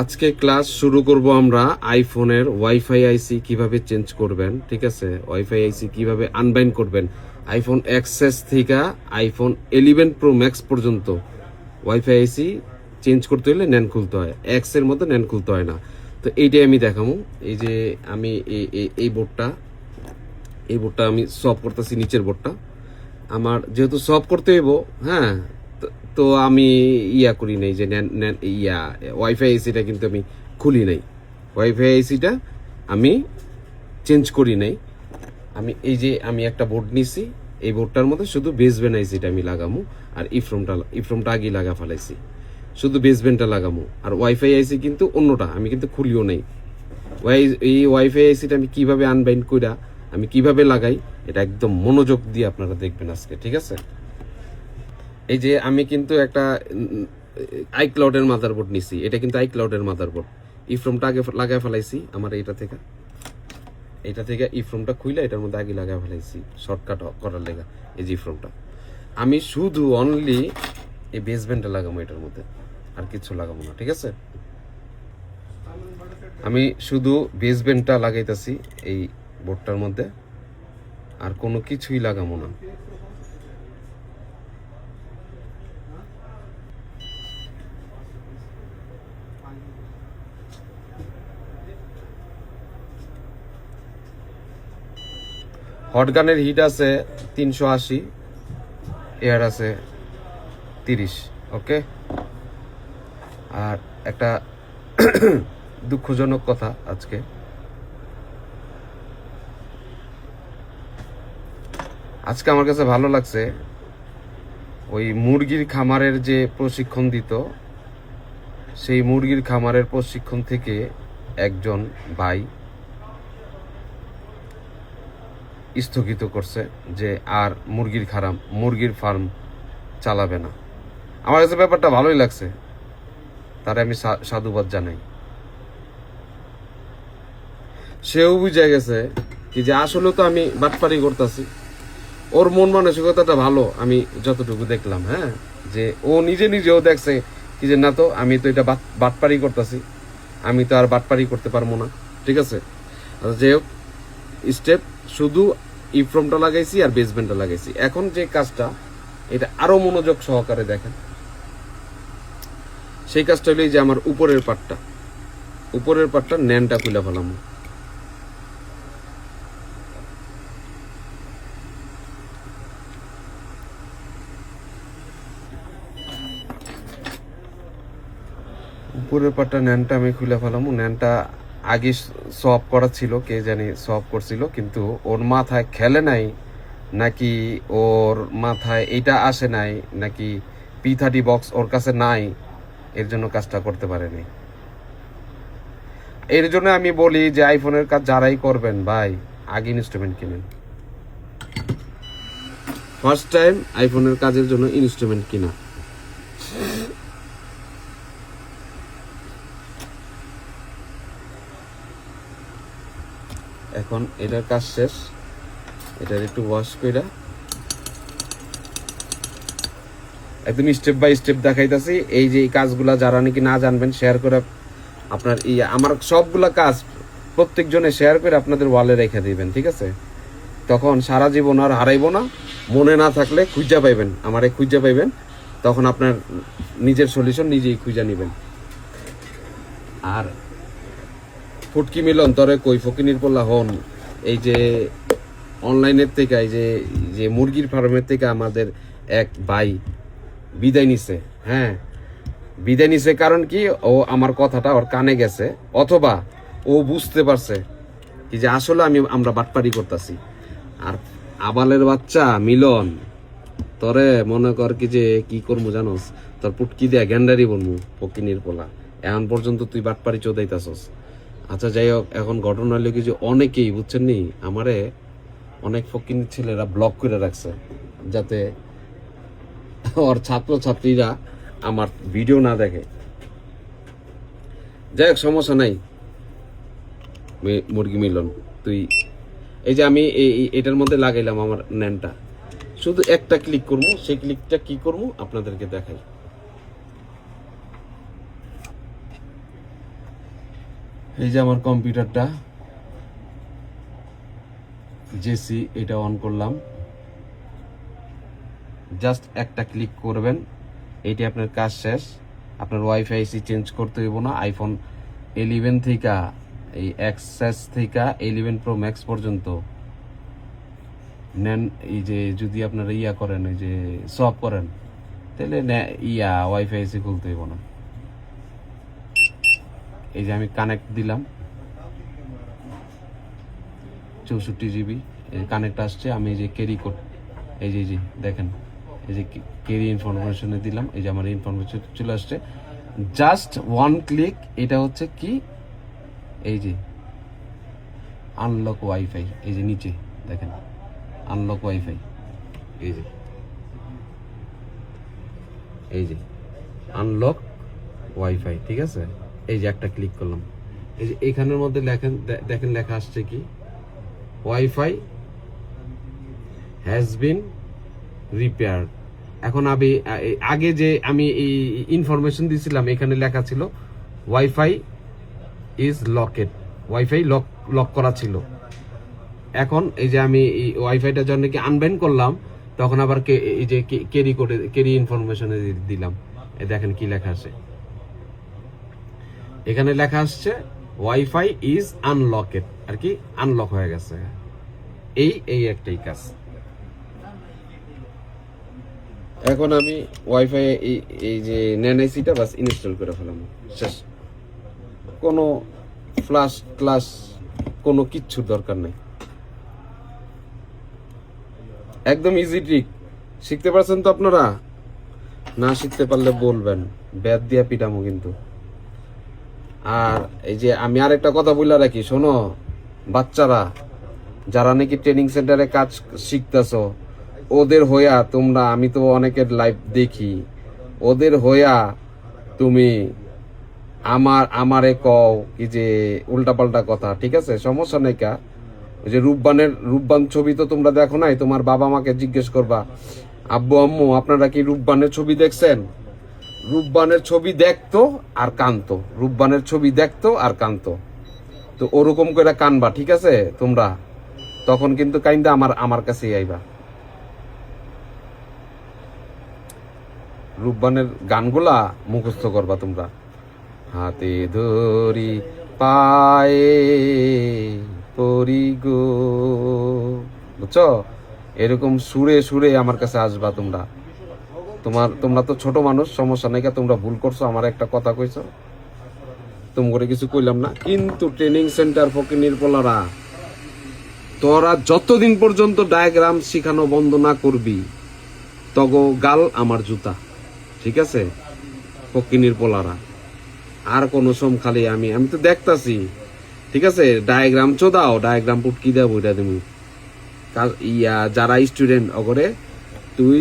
আজকে ক্লাস শুরু করব আমরা আইফোনের ওয়াইফাই আইসি কিভাবে চেঞ্জ করবেন, ঠিক আছে? ওয়াইফাই আইসি কিভাবে আনবাইন্ড করবেন। আইফোন এক্সএস থেকে আইফোন 11 প্রো ম্যাক্স পর্যন্ত ওয়াইফাই আইসি চেঞ্জ করতে হলে ন্যান খুলতে হয়, এক্স এর মধ্যে ন্যান খুলতে হয় না। তো এইটাই আমি দেখাবো। এই যে আমি এই বোর্ডটা আমি সব করতেছি, নিচের বোর্ডটা আমার যেহেতু সব করতে হইব, হ্যাঁ। তো আমি করি নাই যে ওয়াইফাই এসিটা কিন্তু আমি খুলি নাই, ওয়াইফাই এসিটা আমি চেঞ্জ করি নাই। আমি একটা বোর্ড নিছি, এই বোর্ডটার মধ্যে শুধু বেসবেন্ড আইসিটা আমি লাগামু, আর ইফ্রমটা আগে লাগা ফেলাইছি, শুধু বেসবেন্ডটা লাগামু। আর ওয়াইফাই আইসি কিন্তু অন্যটা আমি কিন্তু খুলিও নাই। এই ওয়াইফাই আইসিটা আমি কিভাবে আনবাইন্ড কইরা আমি কিভাবে লাগাই, এটা একদম মনোযোগ দিয়ে আপনারা দেখবেন আজকে, ঠিক আছে? এই যে আমি কিন্তু একটা আইক্লাউডের মাদারবোর্ড নিছি, এটা কিন্তু আইক্লাউডের মাদারবোর্ড। ইফ্রমটা আগে লাগায় ফেলাইছি আমার এইটা থেকে ইফ্রমটা খুইলে এটার মধ্যে আগে লাগায় ফেলাইছি শর্টকাট করার লেগা। এই যে ইফ্রমটা আমি শুধু অনলি এই বেসবেন্ডটা লাগাবো এটার মধ্যে, আর কিছু লাগাবো না, ঠিক আছে? আমি শুধু বেসবেন্ডটা লাগাইতেছি এই বোর্ডটার মধ্যে, আর কোনো কিছুই লাগাবো না। হটগানের হিট আছে 380, এয়ার আছে 30, ওকে। আর একটা দুঃখজনক কথা, আজকে আমার কাছে ভালো লাগছে, ওই মুরগির খামারের যে প্রশিক্ষণ দিত, সেই মুরগির খামারের প্রশিক্ষণ থেকে একজন ভাই স্থগিত করছে যে আর মুরগির ফার্ম চালাবে না। আমার কাছে ব্যাপারটা ভালোই লাগছে, তারে আমি সাধুবাদ জানাই। সেও বুঝে গেছে কি যে আসলে তো আমি বাটপারি করতেছি, ওর মন মানসিকতাটা ভালো আমি যতটুকু দেখলাম, হ্যাঁ। যে ও নিজেও দেখছে কি যে না, তো আমি তো এটা বাটপারি করতেছি, আমি তো আর বাটপারি করতে পারবো না, ঠিক আছে? যে হোক, স্টেপ শুধু ইফ্রমটা লাগাইছি আর বেসমেন্টটা লাগাইছি। এখন যে কাজটা, এটা আরো মনোযোগ সহকারে দেখেন। সেই কাজটা হলো যে আমার উপরের পার্টটা ন্যানটা খুলে ফেলাম। উপরের পার্টটা ন্যানটা আমি খুলে ফেলাম। ন্যানটা আগে সব করা ছিল, কে জানি সব করছিল, কিন্তু ওর মাথায় খেলে নাই, নাকি ওর মাথায় এইটা আসে নাই, নাকি P30 বক্স ওর কাছে নাই, এর জন্য কাজটা করতে পারেনি। এর জন্য আমি বলি যে আইফোনের কাজ যারাই করবেন ভাই, আগে ইনস্ট্রুমেন্ট কিনেন। ফার্স্ট টাইম আইফোনের কাজের জন্য ইনস্ট্রুমেন্ট কিনা। এখন এটার কাজ শেষ, এটার একটু ওয়াশ কইরা একদম স্টেপ বাই স্টেপ দেখাইতেছি। এই যে এই কাজগুলা যারা নাকি না জানবেন, শেয়ার করে আপনার আমার সবগুলা কাজ প্রত্যেকজনে শেয়ার করে আপনাদের ওয়ালে রেখে দিবেন, ঠিক আছে? তখন সারা জীবন আর হারাইব না, মনে না থাকলে খুঁজা পাইবেন, আমারে খুঁজা পাইবেন, তখন আপনার নিজের সলিউশন নিজেই খুঁজা নেবেন। আর ফুটকি মিলন তরে কই ফকিনির পোলা হন, এই যে অনলাইনের থেকে, এই যে মুরগির ফার্মের থেকে আমাদের এক ভাই বিদায় নিছে, হ্যাঁ। বিদায় নিছে কারণ কি, ও আমার কথাটা ওর কানে গেছে, অথবা ও বুঝতে পারছে কি যে আসলে আমরা বাটপারি করতেছি। আর আবালের বাচ্চা মিলন, তরে মনে কর কি যে কি করবো জানোস, তোর পুটকি দিয়া গ্যান্ডারি বলবো ফকিনির পোলা, এখন পর্যন্ত তুই বাটপারি চোদাইতাছস। আচ্ছা যাই হোক, এখন ঘটনা হলো কি যে অনেকেই বুঝছেন নি, আমারে অনেক ফকিনির ছেলেরা ব্লক করে রাখছে, যাতে ওর ছাত্রছাত্রীরা আমার ভিডিও না দেখে। যাই হোক, সমস্যা নাই। মুরগি মিলন, তুই এই যে আমি এটার মধ্যে লাগাইলাম আমার ন্যানটা, শুধু একটা ক্লিক করবো, সেই ক্লিকটা কি করবো আপনাদেরকে দেখাই। এই যে আমার কম্পিউটারটা জেসি, এটা অন করলাম, জাস্ট একটা ক্লিক করবেন, এইটি আপনার কাজ শেষ। আপনার ওয়াইফাই আইসি চেঞ্জ করতে হইব না। আইফোন 11 থেকে এই এক্সএস থেকে 11 প্রো ম্যাক্স পর্যন্ত নেন। এই যে যদি আপনারা ইয়া করেন, এই যে সব করেন, তাহলে ওয়াইফাই আইসি খুলতে হইব না। এই যে আমি কানেক্ট দিলাম 64 জিবি কানেক্ট আসছে। আমি এই যে ক্যারি কোড, এই যে দেখেন, এই যে ক্যারি ইনফরমেশনে দিলাম, এই যে আমার ইনফরমেশন চলে আসছে। জাস্ট ওয়ান ক্লিক, এটা হচ্ছে কি, এই যে আনলক ওয়াইফাই, এই যে নিচে দেখেন আনলক ওয়াইফাই, এই যে আনলক ওয়াইফাই, ঠিক আছে। এই যে একটা ক্লিক করলাম, এই যে এখানের মধ্যে দেখেন লেখা আসছে কি, ওয়াইফাই হ্যাজ বিন রিপেয়ার্ড। এখন আমি আগে যে আমি এই ইনফরমেশন দিয়েছিলাম, এখানে লেখা ছিল ওয়াইফাই ইজ লকেড, ওয়াইফাই লক করা ছিল। এখন এই যে আমি এই ওয়াইফাইটার জন্য কি আনব্যান করলাম, তখন আবার এই যে ক্যারি ইনফরমেশনে দিলাম, এই দেখেন কি লেখা আছে, এখানে লেখা আসছে ওয়াইফাই ইজ আনলকেড, আর কি আনলক হয়ে গেছে। এই একটাই কাজ। এখন আমি ওয়াইফাই এই যে NANAIC-টা বাস ইনস্টল করে ফেলাম, শেষ। কোনো ফ্ল্যাশ ক্লাস কোনো কিচ্ছুর দরকার নেই, একদম ইজি ট্রিক। শিখতে পারছেন তো আপনারা? না শিখতে পারলে বলবেন, ব্যাট দিয়া পিটামো কিন্তু। আর এই যে আমি আরেকটা কথা বলে রাখি, শোনো বাচ্চারা, যারা নাকি ট্রেনিং সেন্টারে কাজ শিখতেছো, ওদের হইয়া তোমরা, আমি তো অনেকের লাইভ দেখি, ওদের হইয়া তুমি আমারে কও কি যে উল্টাপাল্টা কথা, ঠিক আছে? সমস্যা নেই কা। ওই যে রূপবান ছবি তো তোমরা দেখো নাই, তোমার বাবা মাকে জিজ্ঞেস করবা, আব্বু আম্মু আপনারা কি রূপবানের ছবি দেখছেন? রূপবানের ছবি দেখতো আর কানতো, রূপবানের ছবি দেখতো আর কানতো। তো ওরকম করে কানবা, ঠিক আছে তোমরা? তখন কিন্তু কাইন্দা আমার কাছেই আইবা। রূপবানের গানগুলা মুখস্থ করবা তোমরা। হাতে ধরি পায়ে পরি গো, বুঝছো? এরকম সুরে সুরে আমার কাছে আসবা তোমরা। তোমরা তো ছোট মানুষ, সমস্যা নাই, তোমরা ভুল করছো, আমার একটা কথা কইছো, তোমাকে কিছু কইলাম না। কিন্তু ট্রেনিং সেন্টার ফকিনির পোলারা, তোরা যতদিন পর্যন্ত ডায়াগ্রাম শিখানো বন্ধ না করবি, তগো গাল আমার জুতা, ঠিক আছে? ফকিনির পোলারা, আর কোন সোম খালি আমি তো দেখতাছি, ঠিক আছে? ডায়াগ্রাম চোদাও, ডায়াগ্রাম পুটকি দেবো, এটা তুমি যারা স্টুডেন্ট অগরে, তুই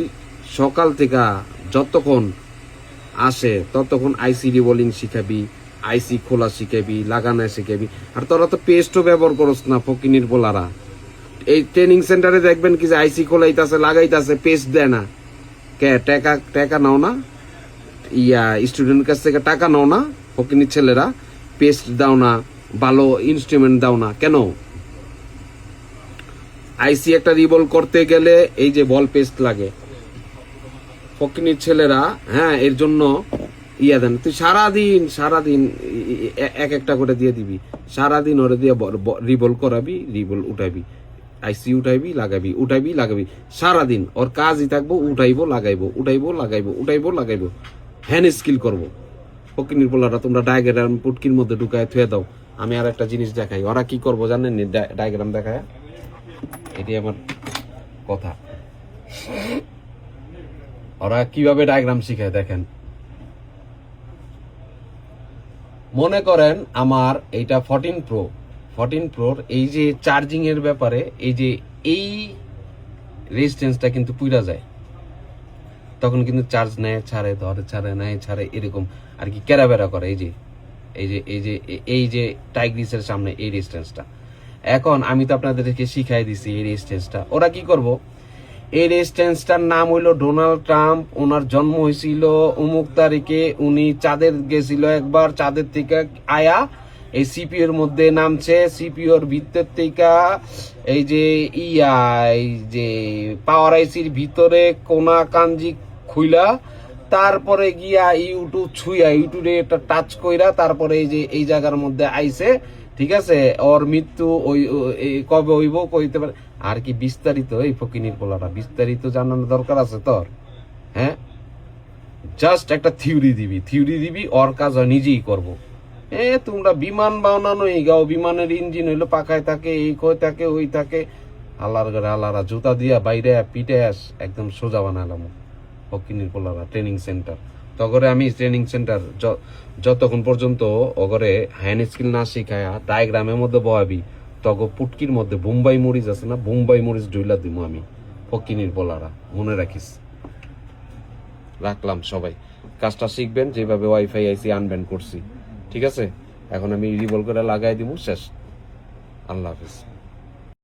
সকাল থেকে যতক্ষণ আসে ততক্ষণ আইসি রিবোলিং শিখাবি, আইসি খোলা শিখাবি, লাগানো শিখাবি। আর তোরা তো পেস্টও ব্যবহার করস না ফকিনির পোলারা। এই ট্রেনিং সেন্টারে দেখবেন কি যে আইসি খোলাইতাছে, লাগাইতাছে, পেস্ট দেয় না। কে টাকা নাও না? স্টুডেন্ট কাছ থেকে টাকা নাও না? ফকিনির ছেলেরা পেস্ট দাও না, ভালো ইনস্ট্রুমেন্ট দাও না কেন? আইসি একটা রিবল করতে গেলে এই যে বল পেস্ট লাগে, ফকিনির ছেলেরা, হ্যাঁ, এর জন্য দেন। তুই সারাদিন এক একটা করে দিয়ে দিবি, সারাদিন ওরে দিয়ে রিবল করাবি, রিবল উঠাবি, আইসি উঠাইবি, লাগাবি, সারাদিন ওর কাজই থাকবো উঠাইবো লাগাইবো, উঠাইবো লাগাইবো, হ্যান্ড স্কিল করবো। ফকিনির পোলারা, তোমরা ডায়াগ্রাম পুটকির মধ্যে ঢুকায় থুয়ে দাও। আমি আর একটা জিনিস দেখাই, ওরা কি করবো জানেন? ডায়াগ্রাম দেখায়, এটি আমার কথা, ওরা কিভাবে ডায়াগ্রাম শিখায় দেখেন। মনে করেন আমার এইটা 14 প্রোর এই যে চার্জিং এর ব্যাপারে, এই যে এই রেজিস্ট্যান্সটা কিন্তু পুইরা যায়, তখন কিন্তু চার্জ নেয়, ছাড়ে, ধরে, ছাড়ে, নেয়, ছাড়ে, এরকম আর কি কেরাবেরা করে। এই যে টাইগ্রিসের সামনে এই রেজিস্ট্যান্সটা, এখন আমি তো আপনাদেরকে শিখাই দিছি এই রেজিস্ট্যান্সটা। ওরা কি করব, এই রেজিস্ট্যান্সটার নাম হইলো ডোনাল্ড ট্রাম্প। ওনার জন্ম হয়েছিল অমুক তারিখে, উনি চাঁদের গেছিল একবার, চাঁদের থেকে আয়া এই সিপিইউ এর মধ্যে নামছে, সিপিইউ এর ভিতর থেকে এই যে এই যে পাওয়ার আইসির ভিতরে কোনা কাঞ্জি খুইলা তারপরে গিয়া ইউটিউব ছুঁয়া ইউটিউবে একটা টাচ কইরা তারপরে এই যে এই জায়গার মধ্যে আইছে, ঠিক আছে। ওর মৃত্যু ওই কবে হইব কইতে পারে। আর কি বিস্তারিত এই ফকিনির পোলাটা বিস্তারিত জানানোর দরকার আছে তোর? হ্যাঁ, জাস্ট একটা থিওরি দিবি, ওর কাজ হয় নিজেই করবো। তোমরা বিমান বানানোই গাও, বিমানের ইঞ্জিন হইলো পাখায় থাকে, এই কই থাকে ওই থাকে, আল্লাহর ঘরে আল্লাহরা জুতা দিয়া বাইরে পিটে একদম সোজা বানালাম ফকিনির পোলারা ট্রেনিং সেন্টার। তগরে আমি ট্রেনিং সেন্টার যতক্ষণ পর্যন্ত ওগরে হ্যান্ড স্কিল না শিখায়া ডায়াগ্রামের মধ্যে বহাবি, তগ পুটকির মধ্যে বোম্বাই মরিচ আছে না, বোম্বাই মরিচ ডুইলা দিব আমি। ফকিনির পোলারা মনে রাখিস। রাখলাম, সবাই কাজটা শিখবেন যেভাবে ওয়াইফাই আইসি আনব্যান করছি, ঠিক আছে। এখন আমি রিভলভ করে লাগাই দিব, শেষ। আল্লাহ হাফিজ।